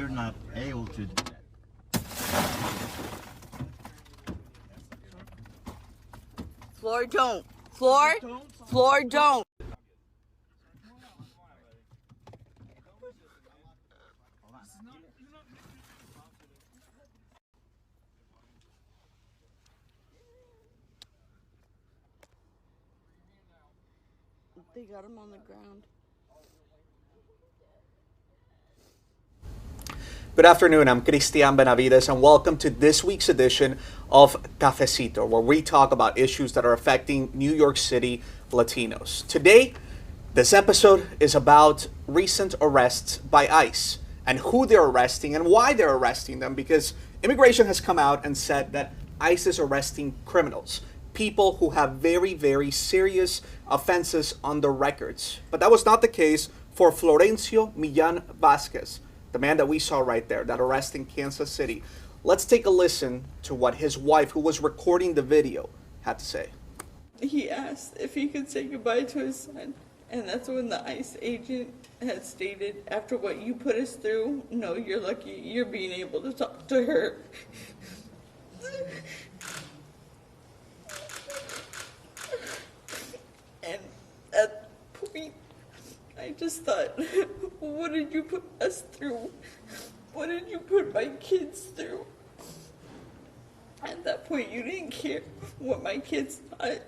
you're not able to do that. Floor, don't. Floor, floor, don't. They got him on the ground. Good afternoon, I'm Cristian Benavides and welcome to this week's edition of Cafecito, where we talk about issues that are affecting New York City Latinos. Today, this episode is about recent arrests by ICE and who they're arresting and why they're arresting them, because immigration has come out and said that ICE is arresting criminals, people who have very, very serious offenses on their records. But that was not the case for Florencio Millán Vázquez, the man that we saw right there, that arrest in Kansas City. Let's take a listen to what his wife, who was recording the video, had to say. He asked if he could say goodbye to his son, and that's when the ICE agent had stated, after what you put us through, no, you're lucky you're being able to talk to her. And at that point, I just thought, what did you put us through? What did you put my kids through? At that point, you didn't care what my kids thought.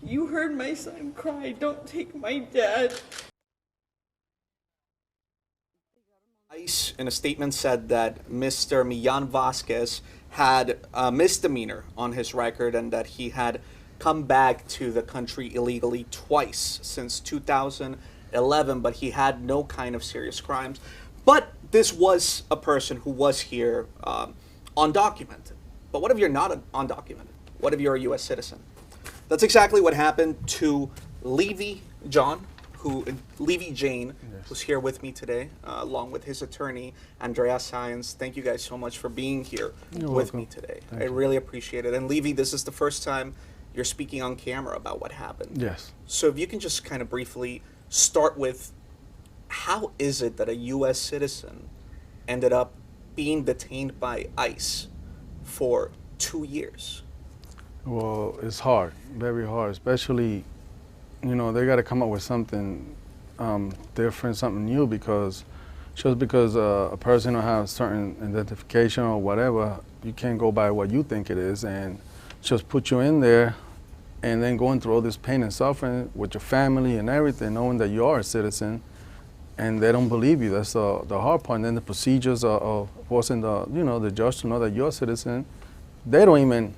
You heard my son cry, don't take my dad. ICE, in a statement, said that Mr. Millán Vázquez had a misdemeanor on his record and that he had come back to the country illegally twice since 2011, but he had no kind of serious crimes. But this was a person who was here undocumented. But what if you're not undocumented? What if you're a U.S. citizen? That's exactly what happened to Levy Jaen, who's here with me today, along with his attorney, Andrea Sáenz. Thank you guys so much for being here with me today. I really appreciate it. And Levy, this is the first time you're speaking on camera about what happened. Yes. So if you can just kind of briefly start with, how is it that a U.S. citizen ended up being detained by ICE for 2 years? Well, it's hard, very hard, especially, you know, they got to come up with something different, something new, because just because a person don't have certain identification or whatever, you can't go by what you think it is and just put you in there and then going through all this pain and suffering with your family and everything, knowing that you are a citizen, and they don't believe you. That's the hard part. And then the procedures of forcing the judge to know that you're a citizen, they don't even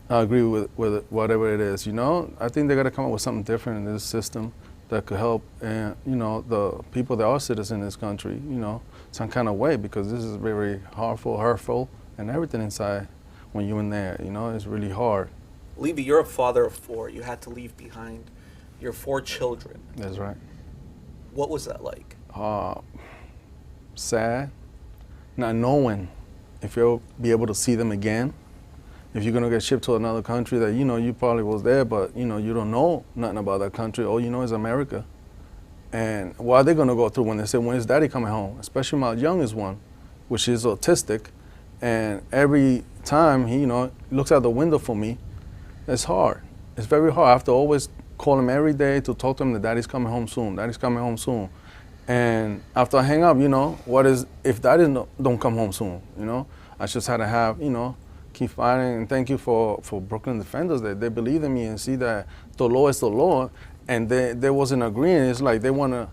agree with whatever it is. I think they got to come up with something different in this system that could help, the people that are citizens in this country, some kind of way, because this is very harmful, hurtful, and everything inside when you're in there. It's really hard. Levy, you're a father of 4. You had to leave behind your 4 children. That's right. What was that like? Sad, not knowing if you'll be able to see them again, if you're gonna get shipped to another country that you probably was there, but you don't know nothing about that country. All you know is America. And what are they gonna go through when they say, when is daddy coming home? Especially my youngest one, which is autistic, and every time he looks out the window for me, it's hard. It's very hard. I have to always call him every day to talk to him that daddy's coming home soon, daddy's coming home soon. And after I hang up, what is, if daddy don't come home soon, I just had to have, keep fighting. And thank you for Brooklyn Defenders. They believe in me and see that the law is the law, and they wasn't agreeing. It's like they want to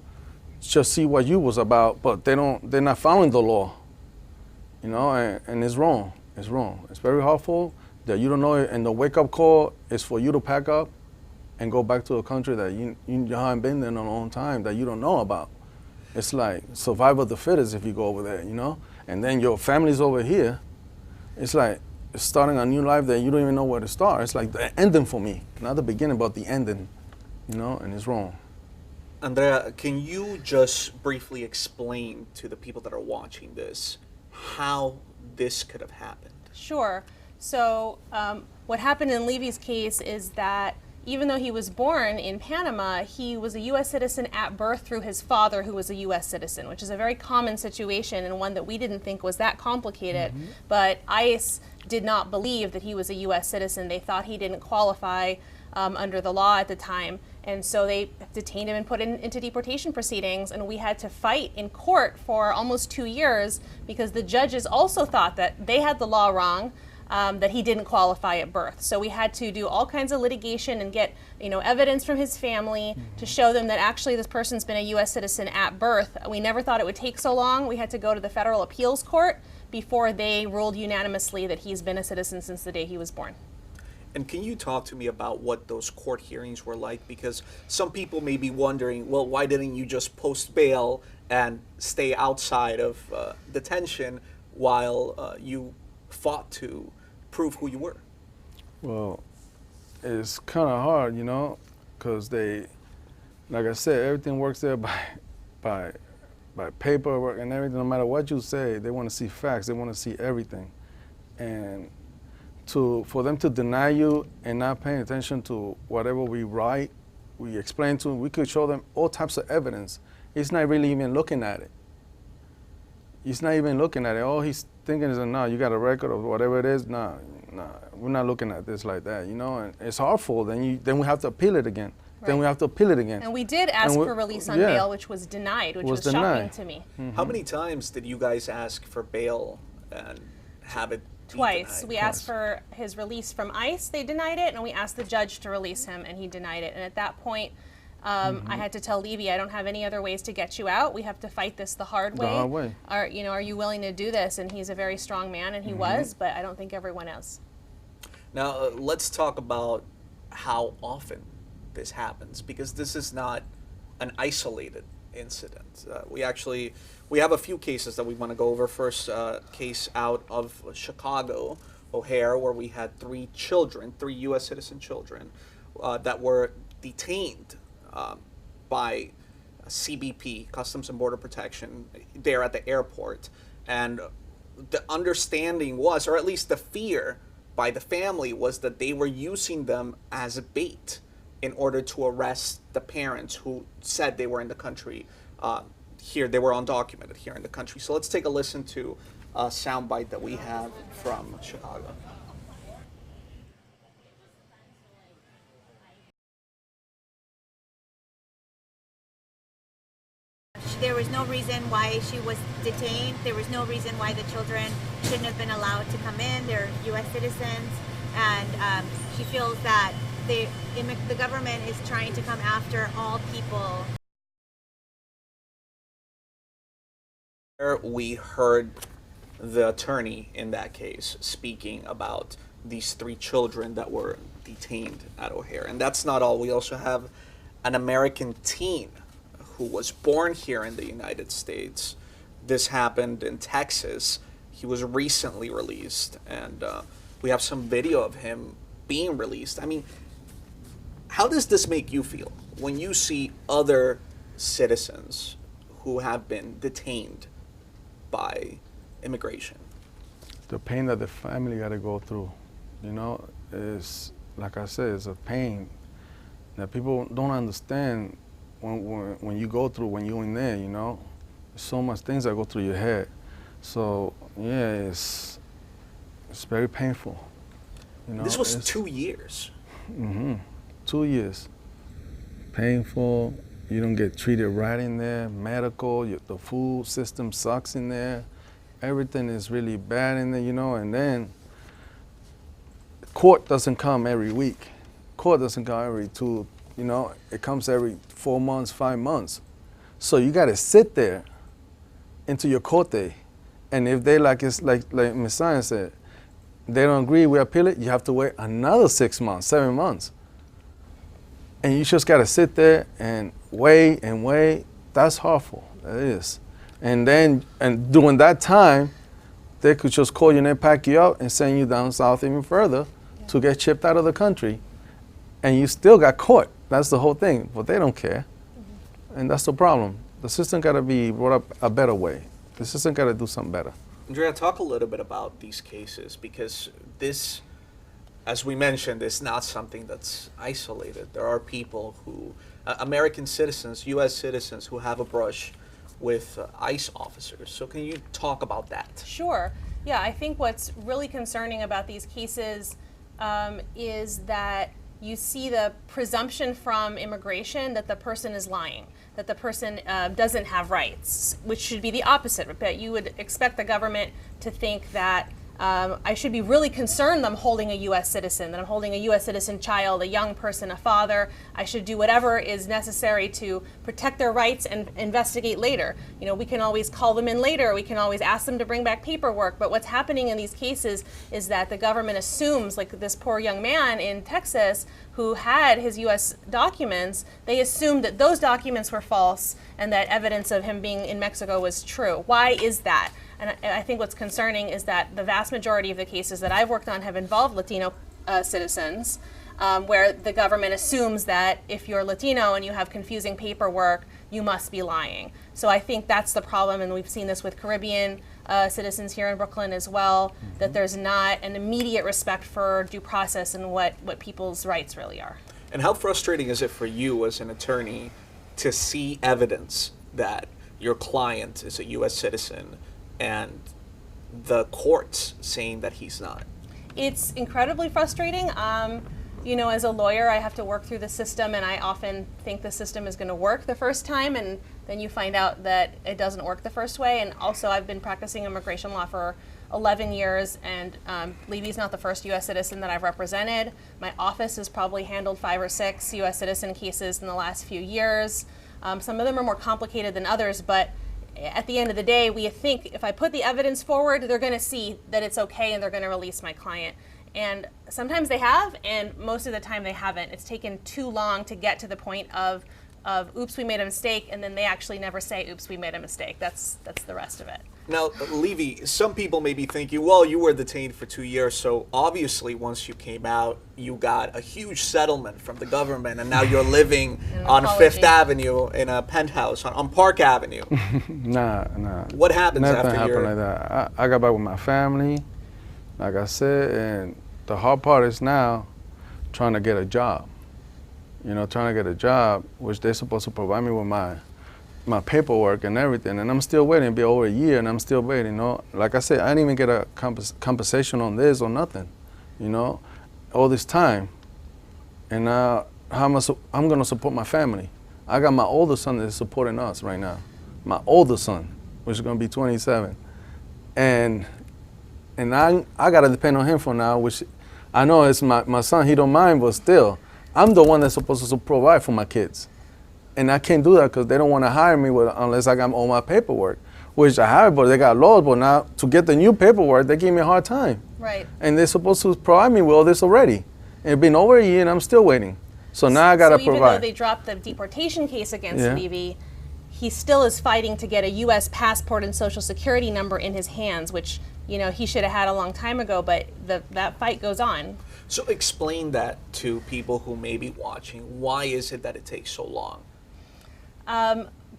just see what you was about, but they're not following the law, and it's wrong. It's wrong. It's very hurtful that you don't know it, and the wake-up call is for you to pack up and go back to a country that you haven't been there in a long time, that you don't know about. It's like survival of the fittest if you go over there, and then your family's over here. It's like starting a new life that you don't even know where to start. It's like the ending for me, not the beginning, but the ending, and it's wrong. Andrea, can you just briefly explain to the people that are watching this how this could have happened? Sure. So what happened in Levy's case is that even though he was born in Panama, he was a U.S. citizen at birth through his father, who was a U.S. citizen, which is a very common situation and one that we didn't think was that complicated. But ICE did not believe that he was a U.S. citizen. They thought he didn't qualify under the law at the time. And so they detained him and put him into deportation proceedings. And we had to fight in court for almost 2 years because the judges also thought that they had the law wrong. That he didn't qualify at birth. So we had to do all kinds of litigation and get, evidence from his family to show them that actually this person's been a U.S. citizen at birth. We never thought it would take so long. We had to go to the federal appeals court before they ruled unanimously that he's been a citizen since the day he was born. And can you talk to me about what those court hearings were like? Because some people may be wondering, well, why didn't you just post bail and stay outside of detention while you fought to prove who you were? Well, it's kind of hard, because they, like I said, everything works there by paperwork and everything. No matter what you say, they want to see facts. They want to see everything. And for them to deny you and not paying attention to whatever we write, we explain to them, we could show them all types of evidence. He's not really even looking at it. He's not even looking at it. All he's thinking is, no, you got a record of whatever it is. No, we're not looking at this like that, And it's harmful. Then we have to appeal it again. Right. Then we have to appeal it again. And we did ask for release on bail, which was denied, which was shocking to me. How many times did you guys ask for bail and have it Twice. denied? We asked for his release from ICE. They denied it, and we asked the judge to release him, and he denied it. And at that point, I had to tell Levy, I don't have any other ways to get you out. We have to fight this the hard way. The hard way. Are you willing to do this? And he's a very strong man, and he was, but I don't think everyone is. Now, let's talk about how often this happens, because this is not an isolated incident. We have a few cases that we want to go over. First case out of Chicago, O'Hare, where we had three U.S. citizen children that were detained by CBP, Customs and Border Protection, there at the airport. And the understanding was, or at least the fear by the family, was that they were using them as a bait in order to arrest the parents who said they were in the country here. They were undocumented here in the country. So let's take a listen to a soundbite that we have from Chicago. There was no reason why she was detained. There was no reason why the children shouldn't have been allowed to come in. They're U.S. citizens, and she feels that the government is trying to come after all people. We heard the attorney in that case speaking about these three children that were detained at O'Hare. And that's not all. We also have an American teen who was born here in the United States. This happened in Texas. He was recently released, and we have some video of him being released. I mean, how does this make you feel when you see other citizens who have been detained by immigration? The pain that the family got to go through, is, like I said, it's a pain that people don't understand when you go through, when you're in there, There's so much things that go through your head. So, yeah, it's very painful. This was 2 years. 2 years. Painful. You don't get treated right in there. Medical, the food system sucks in there. Everything is really bad in there, and then court doesn't come every week. Court doesn't come every it comes every 4 months, 5 months. So you got to sit there into your court day. And if they like Ms. Science said, they don't agree, we appeal it, you have to wait another 6 months, 7 months. And you just got to sit there and wait and wait. That's awful. That is. And during that time, they could just call you and pack you up and send you down south even further to get shipped out of the country. And you still got caught. That's the whole thing. But they don't care. And that's the problem. The system got to be brought up a better way. The system got to do something better. Andrea, talk a little bit about these cases, because this as we mentioned, it's not something that's isolated. There are people who, American citizens, U.S. citizens, who have a brush with ICE officers. So can you talk about that? Sure. Yeah, I think what's really concerning about these cases is that you see the presumption from immigration that the person is lying, that the person doesn't have rights, which should be the opposite. But you would expect the government to think that I should be really concerned that I'm holding a U.S. citizen, that I'm holding a U.S. citizen child, a young person, a father. I should do whatever is necessary to protect their rights and investigate later. You know, we can always call them in later. We can always ask them to bring back paperwork. But what's happening in these cases is that the government assumes, like this poor young man in Texas who had his U.S. documents, they assumed that those documents were false and that evidence of him being in Mexico was true. Why is that? And I think what's concerning is that the vast majority of the cases that I've worked on have involved Latino citizens, where the government assumes that if you're Latino and you have confusing paperwork, you must be lying. So I think that's the problem, and we've seen this with Caribbean citizens here in Brooklyn as well, that there's not an immediate respect for due process and what people's rights really are. And how frustrating is it for you as an attorney to see evidence that your client is a U.S. citizen and the courts saying that he's not? It's incredibly frustrating. You know, as a lawyer, I have to work through the system, and I often think the system is going to work the first time, and then you find out that it doesn't work the first way. And also, I've been practicing immigration law for 11 years, and Levy's not the first U.S. citizen that I've represented. My office has probably handled 5 or 6 U.S. citizen cases in the last few years. Some of them are more complicated than others, but at the end of the day, we think if I put the evidence forward, they're going to see that it's okay and they're going to release my client. And sometimes they have, and most of the time they haven't. It's taken too long to get to the point of oops, we made a mistake, and then they actually never say, oops, we made a mistake. That's the rest of it. Now, Levy, some people may be thinking, well, you were detained for 2 years, so obviously once you came out, you got a huge settlement from the government, and now you're living on Fifth Avenue in a penthouse on Park Avenue. Nah. What happens Nothing after happened like that. I got back with my family, like I said, and the hard part is now trying to get a job. You know, trying to get a job, which they're supposed to provide me with my paperwork and everything, and I'm still waiting. It'll be over a year, and I'm still waiting. You know, like I said, I didn't even get a compensation on this or nothing. You know, all this time, and now I'm gonna support my family. I got my older son that's supporting us right now. My older son, which is gonna be 27, and I gotta depend on him for now. Which I know it's my son. He don't mind, but still, I'm the one that's supposed to provide for my kids. And I can't do that because they don't want to hire me unless I got all my paperwork, which I have, but they got laws. But now to get the new paperwork, they give me a hard time. Right. And they're supposed to provide me with all this already. And it's been over a year, and I'm still waiting. So now I got to provide. Even though they dropped the deportation case against Levy, he still is fighting to get a U.S. passport and Social Security number in his hands, which, you know, he should have had a long time ago, but that fight goes on. So explain that to people who may be watching. Why is it that it takes so long?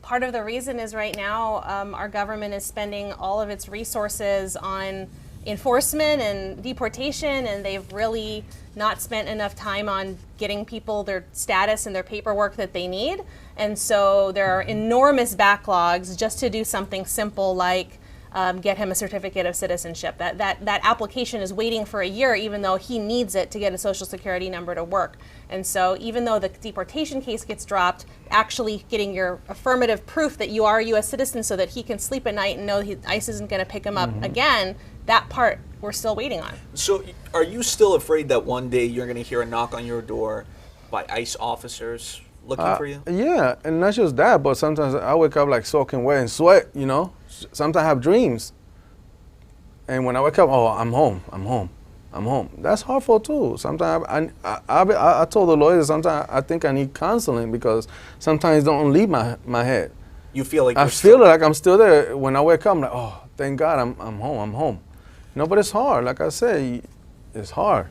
Part of the reason is right now our government is spending all of its resources on enforcement and deportation, and they've really not spent enough time on getting people their status and their paperwork that they need. And so there are enormous backlogs just to do something simple like get him a certificate of citizenship. That application is waiting for a year, even though he needs it to get a Social Security number to work. And so even though the deportation case gets dropped, actually getting your affirmative proof that you are a U.S. citizen so that he can sleep at night and know ICE isn't going to pick him up again, that part we're still waiting on. So are you still afraid that one day you're going to hear a knock on your door by ICE officers looking for you? Yeah, and not just that, but sometimes I wake up like soaking wet in sweat, you know. Sometimes I have dreams. And when I wake up, oh, I'm home. That's hurtful too. Sometimes I told the lawyers sometimes I think I need counseling because sometimes it don't leave my head. You feel like I feel like I'm still there. When I wake up, I'm like, oh, thank God I'm home. No, but it's hard. Like I say, it's hard.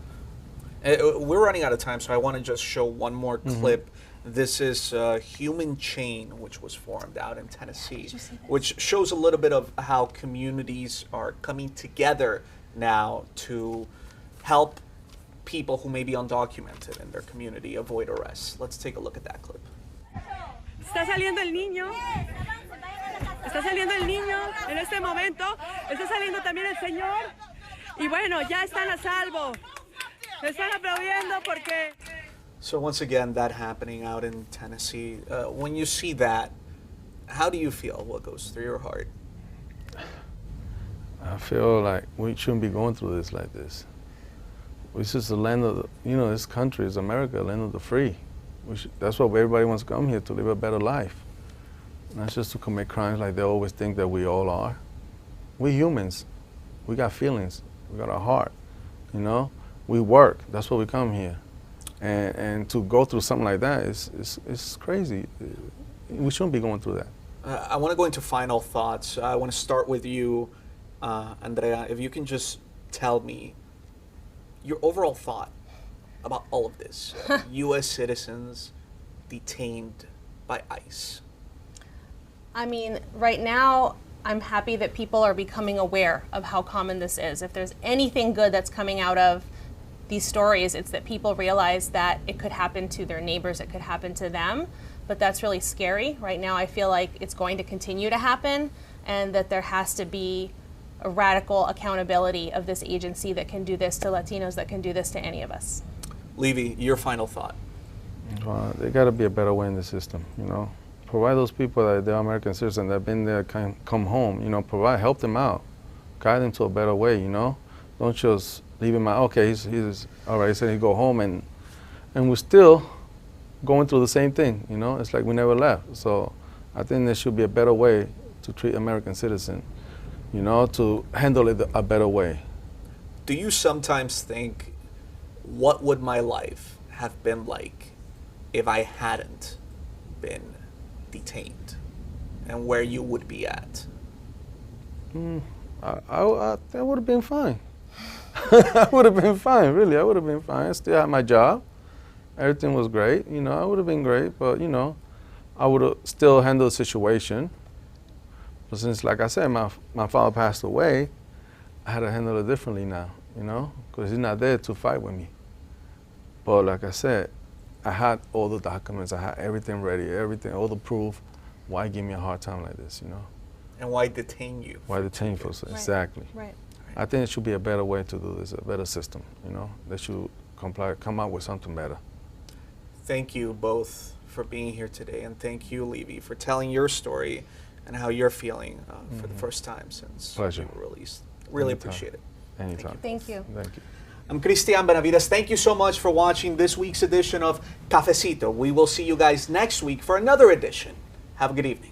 We're running out of time, so I want to just show one more clip. This is Human Chain, which was formed out in Tennessee, which shows a little bit of how communities are coming together now to help people who may be undocumented in their community avoid arrest. Let's take a look at that clip. Está saliendo el niño. Está saliendo el niño en este momento. Está saliendo también el señor. Y bueno, ya están a salvo. Están aplaudiendo porque... So once again, that happening out in Tennessee. When you see that, how do you feel? What goes through your heart? I feel like we shouldn't be going through this like this. This is the land of, this country is America, land of the free. That's why everybody wants to come here, to live a better life. Not just to commit crimes like they always think that we all are. We're humans. We got feelings. We got a heart, We work. That's why we come here. And to go through something like that is crazy. We shouldn't be going through that. I want to go into final thoughts. I want to start with you, Andrea. If you can just tell me your overall thought about all of this. U.S. citizens detained by ICE. I mean, right now, I'm happy that people are becoming aware of how common this is. If there's anything good that's coming out of these stories, it's that people realize that it could happen to their neighbors, it could happen to them, but that's really scary. Right now, I feel like it's going to continue to happen, and that there has to be a radical accountability of this agency that can do this to Latinos, that can do this to any of us. Levy, your final thought. Well, there got to be a better way in the system, Provide those people that they're American citizens that have been there, can come home, help them out. Guide them to a better way, Don't just leave him out, okay, he's all right, he said he'd go home, and we're still going through the same thing, It's like we never left. So I think there should be a better way to treat American citizens, to handle it a better way. Do you sometimes think, what would my life have been like if I hadn't been detained, and where you would be at? I would have been fine. I would have been fine, really. I would have been fine. I still had my job. Everything was great. I would have been great, but, I would have still handled the situation. But since, like I said, my father passed away, I had to handle it differently now, because he's not there to fight with me. But like I said, I had all the documents, I had everything ready, all the proof. Why give me a hard time like this, And why detain you? Why detain for exactly. Right. I think it should be a better way to do this, a better system, They should come out with something better. Thank you both for being here today, and thank you, Levy, for telling your story and how you're feeling for the first time since Pleasure. you were released. Really Anytime. appreciate it. Anytime. Thank you. Thank you. I'm Cristian Benavides. Thank you so much for watching this week's edition of Cafecito. We will see you guys next week for another edition. Have a good evening.